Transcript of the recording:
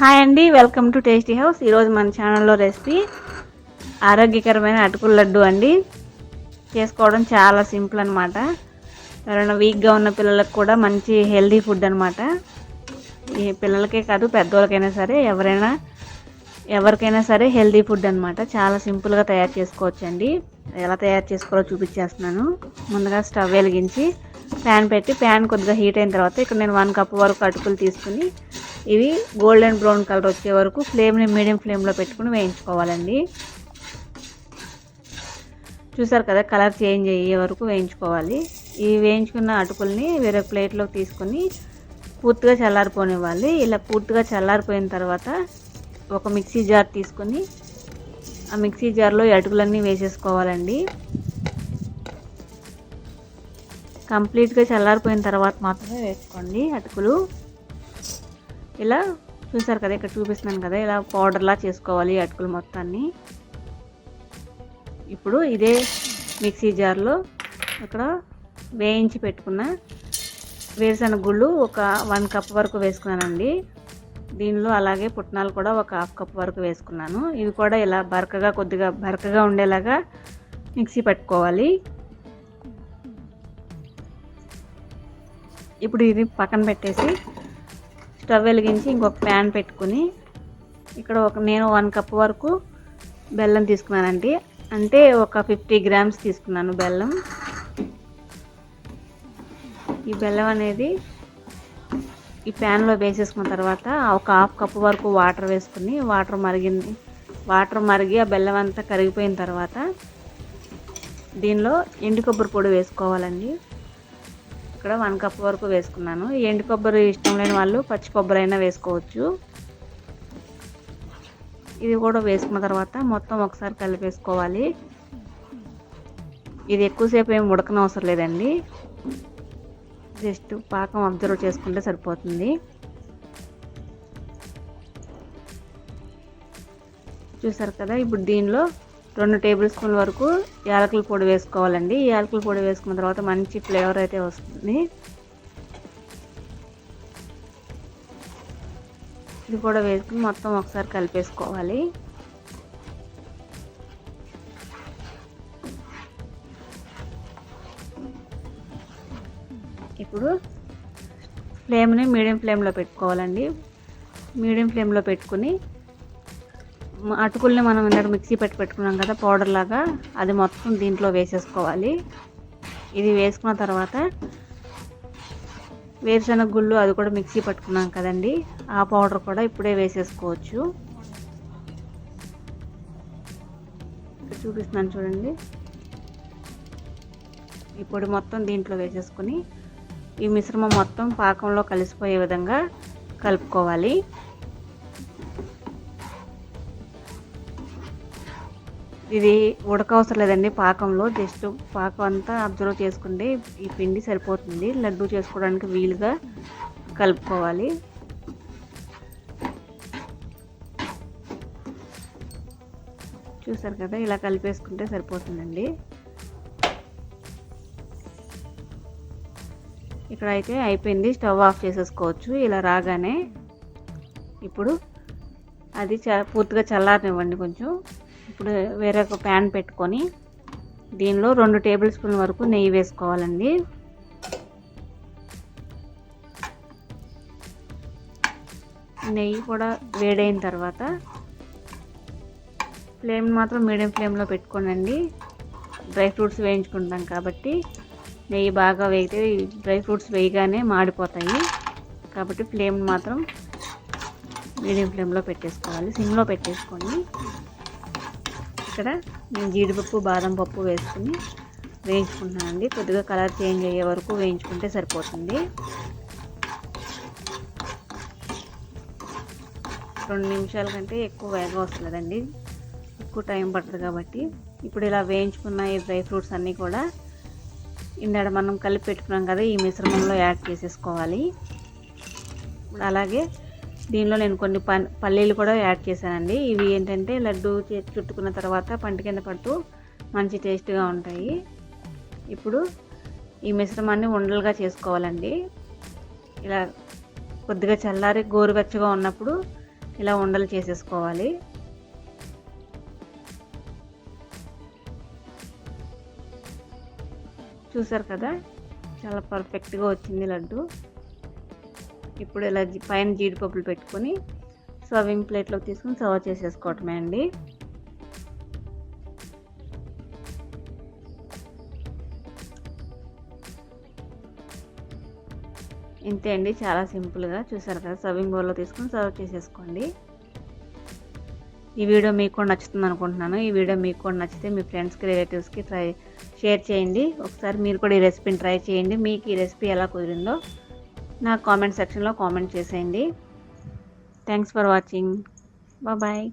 Hi అండి, welcome to tasty house. ఈరోజు మన ఛానల్లో రెసిపీ ఆరోగ్యకరమైన అటుకుల లడ్డు అండి. చేసుకోవడం చాలా సింపుల్ అనమాట. ఎవరైనా వీక్గా ఉన్న పిల్లలకు కూడా మంచి హెల్దీ ఫుడ్ అనమాట. ఈ పిల్లలకే కాదు, పెద్దవాళ్ళకైనా సరే, ఎవరికైనా సరే హెల్దీ ఫుడ్ అనమాట. చాలా సింపుల్గా తయారు చేసుకోవచ్చు అండి. ఎలా తయారు చేసుకోవాలో చూపించేస్తున్నాను. ముందుగా స్టవ్ వెలిగించి ప్యాన్ పెట్టి, ప్యాన్ కొద్దిగా హీట్ అయిన తర్వాత ఇక్కడ నేను 1 కప్ వరకు అటుకులు తీసుకుని ఇవి గోల్డెన్ బ్రౌన్ కలర్ వచ్చే వరకు ఫ్లేమ్ని మీడియం ఫ్లేమ్లో పెట్టుకుని వేయించుకోవాలండి. చూసారు కదా, కలర్ చేంజ్ అయ్యే వరకు వేయించుకోవాలి. ఈ వేయించుకున్న అటుకుల్ని వేరే ప్లేట్లోకి తీసుకొని పూర్తిగా చల్లారిపోనివ్వాలి. ఇలా పూర్తిగా చల్లారిపోయిన తర్వాత ఒక మిక్సీ జార్ తీసుకొని ఆ మిక్సీ జార్లో ఈ అటుకులన్నీ వేసేసుకోవాలండి. కంప్లీట్గా చల్లారిపోయిన తర్వాత మాత్రమే వేసుకోండి అటుకులు. ఇలా చూసారు కదా, ఇక్కడ చూపిస్తున్నాను కదా, ఇలా పౌడర్లా చేసుకోవాలి అటుకులు మొత్తాన్ని. ఇప్పుడు ఇదే మిక్సీ జార్లో ఇక్కడ వేయించి పెట్టుకున్న వేరుశనగ గుళ్ళు ఒక 1 కప్ వరకు వేసుకున్నానండి. దీనిలో అలాగే పుట్నాలు కూడా ఒక 1/2 కప్ వరకు వేసుకున్నాను. ఇవి కూడా ఇలా కొద్దిగా బరకగా ఉండేలాగా మిక్సీ పెట్టుకోవాలి. ఇప్పుడు ఇది పక్కన పెట్టేసి స్టవ్ వెలిగించి ఇంకొక ప్యాన్ పెట్టుకుని ఇక్కడ నేను 1 కప్ వరకు బెల్లం తీసుకున్నానండి. అంటే ఒక 50 గ్రామ్స్ తీసుకున్నాను బెల్లం. ఈ బెల్లం అనేది ఈ ప్యాన్లో వేసేసుకున్న తర్వాత ఒక 1/2 కప్ వరకు వాటర్ వేసుకుని వాటర్ మరిగి ఆ బెల్లం అంతా కరిగిపోయిన తర్వాత దీనిలో ఎండు కొబ్బరి పొడి వేసుకోవాలండి. ఇక్కడ 1 కప్ వరకు వేసుకున్నాను. ఎండు కొబ్బరి ఇష్టం లేని వాళ్ళు పచ్చి కొబ్బరి అయినా వేసుకోవచ్చు. ఇది కూడా వేసుకున్న తర్వాత మొత్తం ఒకసారి కలిపేసుకోవాలి. ఇది ఎక్కువసేపు ఏమి ఉడకనవసరం లేదండి, జస్ట్ పాకం అబ్జర్వ్ చేసుకుంటే సరిపోతుంది. చూసారు కదా, ఇప్పుడు దీనిలో 2 టేబుల్ స్పూన్ల వరకు యాలకుల పొడి వేసుకోవాలండి. యాలకుల పొడి వేసుకున్న తర్వాత మంచి ఫ్లేవర్ అయితే వస్తుంది. ఇది కూడా వేసుకుని మొత్తం ఒకసారి కలిపేసుకోవాలి. ఇప్పుడు ఫ్లేమ్ని మీడియం ఫ్లేమ్లో పెట్టుకోవాలండి. మీడియం ఫ్లేమ్లో పెట్టుకుని అటుకుల్ని మనం ఇందాక మిక్సీ పెట్టుకున్నాం కదా పౌడర్ లాగా, అది మొత్తం దీంట్లో వేసేసుకోవాలి. ఇది వేసుకున్న తర్వాత వేరుశనగ గుళ్ళు అది కూడా మిక్సీ పట్టుకున్నాం కదండి, ఆ పౌడర్ కూడా ఇప్పుడే వేసేసుకోవచ్చు. చూపిస్తున్నాను చూడండి. ఈ పొడి మొత్తం దీంట్లో వేసేసుకుని ఈ మిశ్రమం మొత్తం పాకంలో కలిసిపోయే విధంగా కలుపుకోవాలి. ఇది ఉడకవసరం లేదండి, పాకంలో జస్ట్ పాకం అంతా అబ్జర్వ్ చేసుకుంటే ఈ పిండి సరిపోతుంది. లడ్డు చేసుకోవడానికి వీలుగా కలుపుకోవాలి. చూసారు కదా, ఇలా కలిపేసుకుంటే సరిపోతుందండి. ఇక్కడ అయితే అయిపోయింది, స్టవ్ ఆఫ్ చేసేసుకోవచ్చు. ఇలా రాగానే ఇప్పుడు అది పూర్తిగా చల్లారనివ్వండి కొంచెం. ఇప్పుడు వేరే ఒక ప్యాన్ పెట్టుకొని దీనిలో 2 టేబుల్ స్పూన్ల వరకు నెయ్యి వేసుకోవాలండి. నెయ్యి కూడా వేడైన తర్వాత ఫ్లేమ్ మాత్రం మీడియం ఫ్లేమ్లో పెట్టుకోనండి. డ్రై ఫ్రూట్స్ వేయించుకుంటాం కాబట్టి నెయ్యి బాగా వేగితే డ్రై ఫ్రూట్స్ వేయగానే మాడిపోతాయి. కాబట్టి ఫ్లేమ్ మాత్రం మీడియం ఫ్లేమ్లో పెట్టేసుకోవాలి, సిమ్లో పెట్టేసుకోండి. ఇక్కడ నేను జీడిపప్పు బాదం పప్పు వేసుకుని వేయించుకుంటున్నానండి. కొద్దిగా కలర్ చేంజ్ అయ్యే వరకు వేయించుకుంటే సరిపోతుంది. 2 నిమిషాల కంటే ఎక్కువ వేగ వస్తుందండి, ఎక్కువ టైం పడుతుంది కాబట్టి. ఇప్పుడు ఇలా వేయించుకున్న ఈ డ్రై ఫ్రూట్స్ అన్నీ కూడా ఇందాక మనం కలిపి పెట్టుకున్నాం కదా ఈ మిశ్రమంలో యాడ్ చేసేసుకోవాలి. ఇప్పుడు అలాగే దీనిలో నేను కొన్ని పల్లీలు కూడా యాడ్ చేశానండి. ఇవి ఏంటంటే లడ్డు చుట్టుకున్న తర్వాత పంట కింద పడుతూ మంచి టేస్ట్గా ఉంటాయి. ఇప్పుడు ఈ మిశ్రమాన్ని ఉండలుగా చేసుకోవాలండి. ఇలా కొద్దిగా చల్లారి గోరువెచ్చగా ఉన్నప్పుడు ఇలా ఉండలు చేసేసుకోవాలి. చూసారు కదా, చాలా పర్ఫెక్ట్గా వచ్చింది లడ్డు. ఇప్పుడు ఇలా పైన జీడిపప్పులు పెట్టుకొని సర్వింగ్ ప్లేట్లోకి తీసుకుని సర్వ్ చేసేసుకోవటమే అండి. ఇంతే అండి, చాలా సింపుల్గా. చూసారు కదా, సర్వింగ్ బౌల్లో తీసుకుని సర్వ్ చేసేసుకోండి. ఈ వీడియో మీకు కూడా నచ్చుతుంది అనుకుంటున్నాను. ఈ వీడియో మీకు కూడా నచ్చితే మీ ఫ్రెండ్స్కి, రిలేటివ్స్కి షేర్ చేయండి. ఒకసారి మీరు కూడా ఈ రెసిపీని ట్రై చేయండి. మీకు ఈ రెసిపీ ఎలా కుదిరిందో నాకు కామెంట్ సెక్షన్లో కామెంట్ చేసేయండి. Thanks for watching. బాయ్.